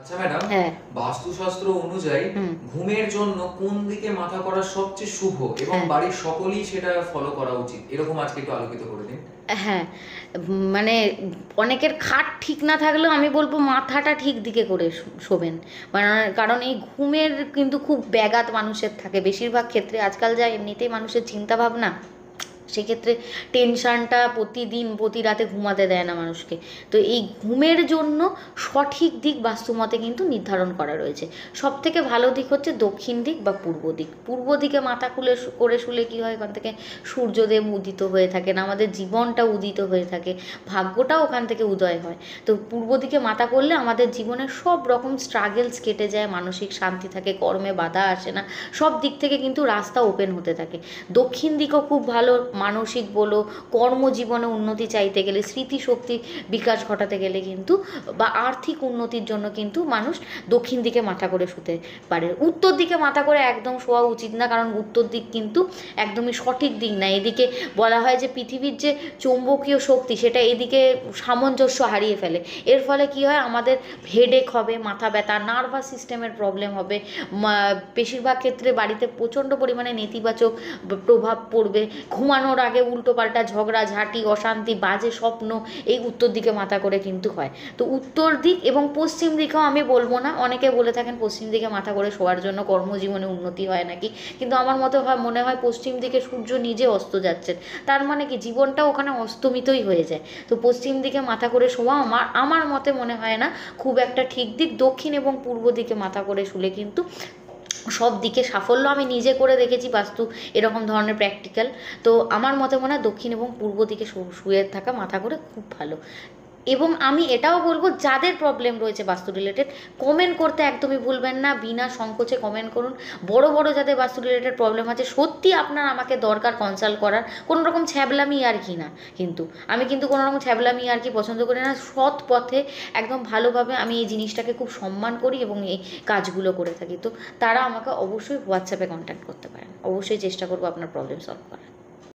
আচ্ছা ম্যাডাম, হ্যাঁ। বাস্তুশাস্ত্র অনুযায়ী হুম। ঘুমের জন্য কোন দিকে মাথা করা সবচেয়ে শুভ এবং হ্যাঁ। বাড়ির সকলেই সেটা ফলো করা উচিত, এরকম আজকে একটু আলোকিত করে দিন। হ্যাঁ। মানে অনেকের খাট ঠিক না থাকলেও আমি বলবো মাথাটা ঠিক দিকে করে শোবেন। মানে কারণ এই ঘুমের কিন্তু খুব ব্যাঘাত মানুষের থাকে বেশিরভাগ ক্ষেত্রে। আজকাল যা এমনিতেই মানুষের চিন্তা ভাবনা, সেক্ষেত্রে টেনশানটা প্রতিদিন প্রতি রাতে ঘুমাতে দেয় না মানুষকে। তো এই ঘুমের জন্য সঠিক দিক বাস্তুমতে কিন্তু নির্ধারণ করা রয়েছে। সব থেকে ভালো দিক হচ্ছে দক্ষিণ দিক বা পূর্ব দিক। পূর্ব দিকে মাথা খুলে করে শুলে কী হয়, ওখান থেকে সূর্যদেব উদিত হয়ে থাকেন, আমাদের জীবনটা উদিত হয়ে থাকে, ভাগ্যটাও ওখান থেকে উদয় হয়। তো পূর্ব দিকে মাথা করলে আমাদের জীবনের সব রকম স্ট্রাগলস কেটে যায়, মানসিক শান্তি থাকে, কর্মে বাধা আসে না, সব দিক থেকে কিন্তু রাস্তা ওপেন হতে থাকে। দক্ষিণ দিকও খুব ভালো, মানসিক বলো, কর্মজীবনে উন্নতি চাইতে গেলে, স্মৃতিশক্তি বিকাশ ঘটাতে গেলে কিন্তু, বা আর্থিক উন্নতির জন্য কিন্তু মানুষ দক্ষিণ দিকে মাথা করে শুতে পারে। উত্তর দিকে মাথা করে একদম শোয়া উচিত না, কারণ উত্তর দিক কিন্তু একদমই সঠিক দিক না। এদিকে বলা হয় যে পৃথিবীর যে চৌম্বকীয় শক্তি সেটা এদিকে সামঞ্জস্য হারিয়ে ফেলে। এর ফলে কি হয়, আমাদের হেডেক হবে, মাথা ব্যথা, নার্ভাস সিস্টেমের প্রবলেম হবে। বেশিরভাগ ক্ষেত্রে বাড়িতে প্রচণ্ড পরিমাণে নেতিবাচক প্রভাব পড়বে। ঘুমানোর আগে উল্টোপাল্টা ঝগড়া ঝাঁটি, অশান্তি, বাজে স্বপ্ন এই উত্তর দিকে মাথা করে কিন্তু হয়। তো উত্তর দিক এবং পশ্চিম দিকেও আমি বলবো না, অনেকে বলে থাকেন পশ্চিম দিকে মাথা করে শোয়ার জন্য কর্মজীবনে উন্নতি হয় নাকি, কিন্তু আমার মনে হয় পশ্চিম দিকে সূর্য নিজে অস্ত যাচ্ছেন, তার মানে কি জীবনটা ওখানে অস্তমিতই হয়ে যায়। তো পশ্চিম দিকে মাথা করে শোয়া আমার মতে মনে হয় না খুব একটা ঠিক দিক। দক্ষিণ এবং পূর্ব দিকে মাথা করে শুলে কিন্তু সব দিকে সাফল্য আমি নিজে করে দেখেছি, বাস্তু এরকম ধরনের প্র্যাকটিক্যাল। তো আমার মতে মনে হয় দক্ষিণ এবং পূর্ব দিকে শুয়ে থাকা মাথা করে খুব ভালো। এবং আমি এটাও বলবো, যাদের প্রবলেম রয়েছে বাস্তু রিলেটেড, কমেন্ট করতে একদমই ভুলবেন না, বিনা সংকোচে কমেন্ট করুন। বড় বড় যাদের বাস্তু রিলেটেড প্রবলেম আছে, সত্যি আপনার আমাকে দরকার কনসাল্ট করার, কোনো রকম ছ্যাবলামি আর কি না। কিন্তু আমি কিন্তু কোনো রকম ছ্যাবলামি আর কি পছন্দ করি না। সৎ পথে একদম ভালোভাবে আমি এই জিনিসটাকে খুব সম্মান করি এবং এই কাজগুলো করে থাকি। তো তারা আমাকে অবশ্যই হোয়াটসঅ্যাপে কন্ট্যাক্ট করতে পারেন, অবশ্যই চেষ্টা করবো আপনার প্রবলেম সলভ করার।